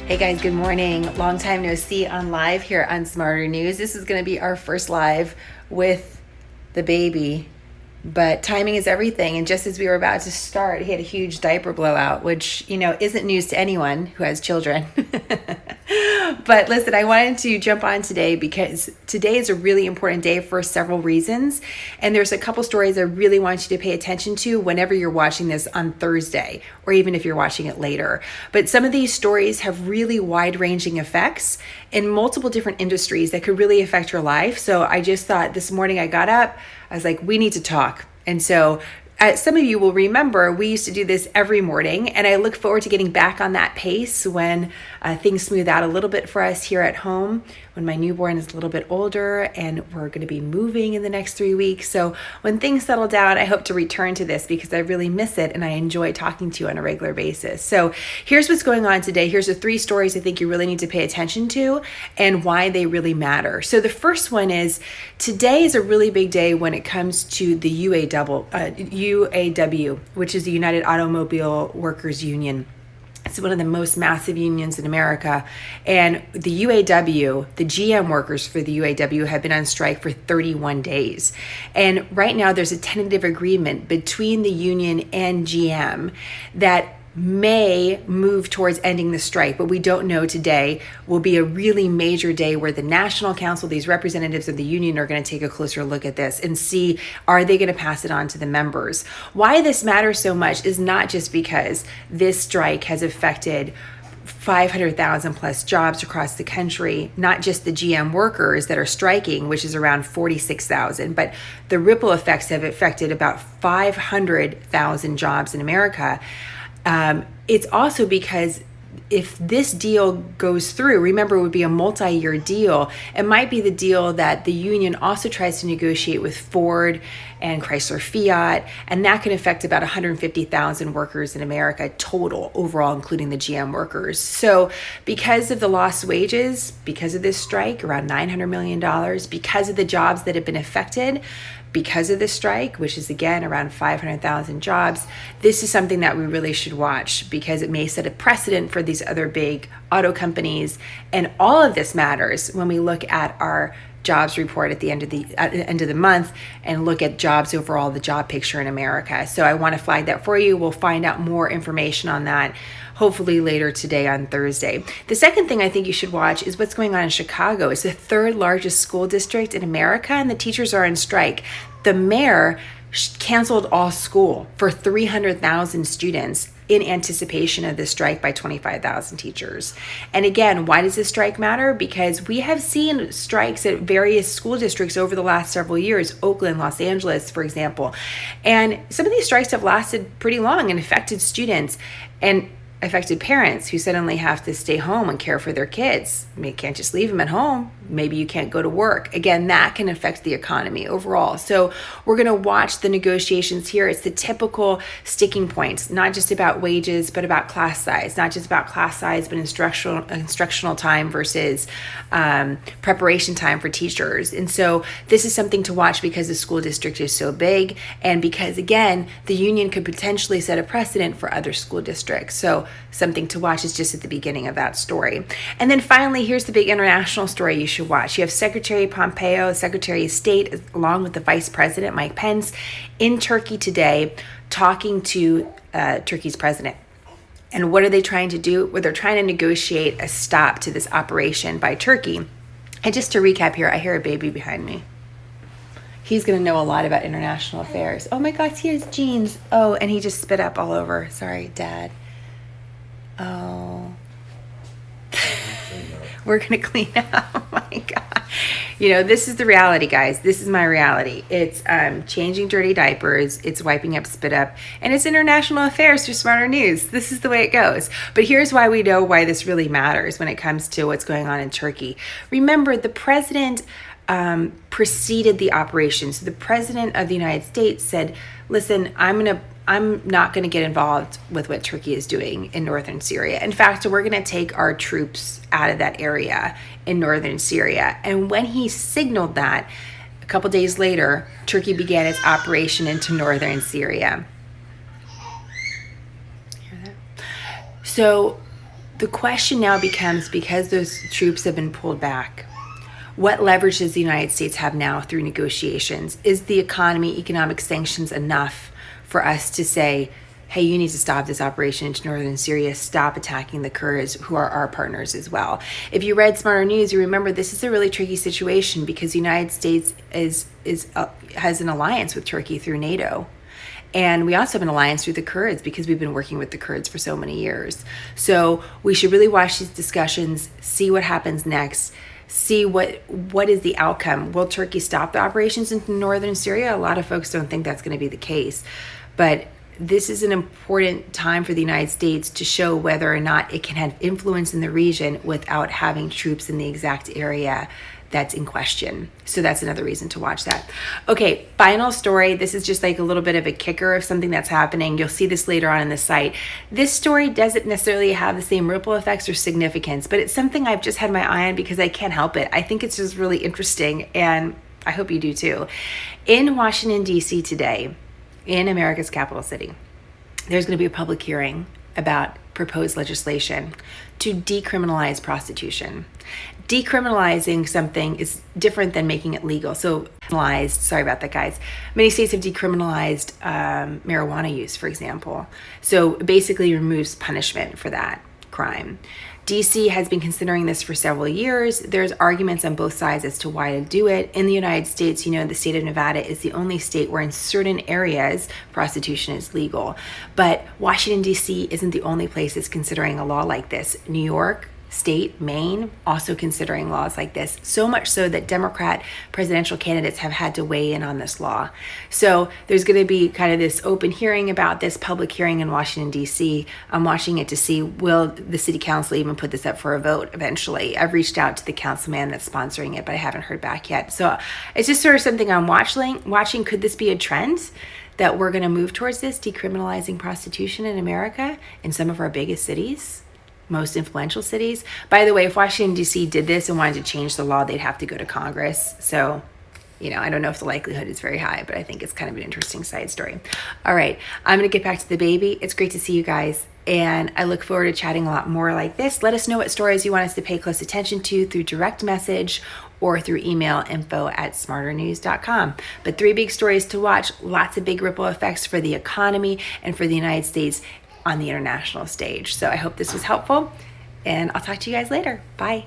Hey guys, good morning. Long time no see on live here on Smarter News. This is going to be our first live with the baby, but timing is everything. And just as we were about to start, he had a huge diaper blowout, which, isn't news to anyone who has children. But listen, I wanted to jump on today because today is a really important day for several reasons. And there's a couple stories I really want you to pay attention to whenever you're watching this on Thursday, or even if you're watching it later. But some of these stories have really wide-ranging effects in multiple different industries that could really affect your life. So I just thought this morning I got up, I was like, we need to talk. And so some of you will remember we used to do this every morning, and I look forward to getting back on that pace when things smooth out a little bit for us here at home, when my newborn is a little bit older and we're going to be moving in the next 3 weeks. So when things settle down, I hope to return to this because I really miss it and I enjoy talking to you on a regular basis. So here's what's going on today. Here's the 3 stories I think you really need to pay attention to and why they really matter. So the first one is today is a really big day when it comes to the UAW, which is the United Automobile Workers Union. It's one of the most massive unions in America. And the UAW, the GM workers for the UAW have been on strike for 31 days. And right now there's a tentative agreement between the union and GM that may move towards ending the strike, but we don't know today. Will be a really major day where the National Council, these representatives of the union, are going to take a closer look at this and see, are they going to pass it on to the members? Why this matters so much is not just because this strike has affected 500,000 plus jobs across the country, not just the GM workers that are striking, which is around 46,000, but the ripple effects have affected about 500,000 jobs in America. It's also because if this deal goes through, remember it would be a multi-year deal. It might be the deal that the union also tries to negotiate with Ford and Chrysler Fiat, and that can affect about 150,000 workers in America total overall, including the GM workers. So because of the lost wages, because of this strike, around $900 million, because of the jobs that have been affected, because of the strike, which is again around 500,000 jobs, this is something that we really should watch because it may set a precedent for these other big auto companies. And all of this matters when we look at our jobs report at the end of the month and look at jobs overall, the job picture in America. So I want to flag that for you. We'll find out more information on that hopefully later today on Thursday. The second thing I think you should watch is what's going on in Chicago. It's the 3rd largest school district in America, and the teachers are on strike. The mayor canceled all school for 300,000 students in anticipation of the strike by 25,000 teachers. And again, why does this strike matter? Because we have seen strikes at various school districts over the last several years, Oakland, Los Angeles, for example. And some of these strikes have lasted pretty long and affected students and affected parents who suddenly have to stay home and care for their kids. I mean, you can't just leave them at home. Maybe you can't go to work. Again, that can affect the economy overall. So we're going to watch the negotiations here. It's the typical sticking points, not just about wages, but about class size, not just about class size, but instructional time versus preparation time for teachers. And so this is something to watch because the school district is so big and because, again, the union could potentially set a precedent for other school districts. So something to watch is just at the beginning of that story. And then finally, here's the big international story you should watch. You have Secretary Pompeo, Secretary of State, along with the Vice President, Mike Pence, in Turkey today, talking to Turkey's president. And what are they trying to do? Well, they're trying to negotiate a stop to this operation by Turkey. And just to recap here, I hear a baby behind me. He's going to know a lot about international affairs. Oh my gosh, he has jeans. Oh, and he just spit up all over. Sorry, Dad. Oh. We're going to clean up. Oh my God. This is the reality, guys. This is my reality. It's changing dirty diapers. It's wiping up spit up. And it's international affairs for Smarter News. This is the way it goes. But here's why we know why this really matters when it comes to what's going on in Turkey. Remember, the president preceded the operation. So the president of the United States said, listen, I'm not going to get involved with what Turkey is doing in northern Syria. In fact, we're going to take our troops out of that area in northern Syria. And when he signaled that, a couple days later, Turkey began its operation into northern Syria. Hear that? So The question now becomes, because those troops have been pulled back, what leverage does the United States have now through negotiations? Is the economic sanctions enough for us to say, hey, you need to stop this operation into northern Syria, stop attacking the Kurds, who are our partners as well? If you read Smarter News, you remember this is a really tricky situation because the United States has an alliance with Turkey through NATO. And we also have an alliance through the Kurds because we've been working with the Kurds for so many years. So we should really watch these discussions, see what happens next, see what is the outcome. Will Turkey stop the operations into northern Syria? A lot of folks don't think that's going to be the case. But this is an important time for the United States to show whether or not it can have influence in the region without having troops in the exact area that's in question. So that's another reason to watch that. Okay, final story. This is just like a little bit of a kicker of something that's happening. You'll see this later on in the site. This story doesn't necessarily have the same ripple effects or significance, but it's something I've just had my eye on because I can't help it. I think it's just really interesting, and I hope you do too. In Washington, D.C. today, in America's capital city, there's going to be a public hearing about proposed legislation to decriminalize prostitution. Decriminalizing something is different than making it legal. So, sorry about that, guys. Many states have decriminalized marijuana use, for example. So basically removes punishment for that crime. DC has been considering this for several years. There's arguments on both sides as to why to do it. In the United States, the state of Nevada is the only state where in certain areas prostitution is legal. But Washington, D.C. isn't the only place that's considering a law like this. New York State, Maine, also considering laws like this, so much so that Democrat presidential candidates have had to weigh in on this law. So there's going to be kind of this open hearing about this, public hearing in Washington, D.C. I'm watching it to see, will the city council even put this up for a vote eventually? I've reached out to the councilman that's sponsoring it, but I haven't heard back yet. So it's just sort of something I'm watching. Could this be a trend that we're going to move towards this, decriminalizing prostitution in America in some of our biggest cities? Most influential cities. By the way, if Washington, D.C. did this and wanted to change the law, they'd have to go to Congress. So, I don't know if the likelihood is very high, but I think it's kind of an interesting side story. All right, I'm going to get back to the baby. It's great to see you guys, and I look forward to chatting a lot more like this. Let us know what stories you want us to pay close attention to through direct message or through email, info@smarternews.com. But 3 big stories to watch, lots of big ripple effects for the economy and for the United States on the international stage. So I hope this was helpful, and I'll talk to you guys later. Bye.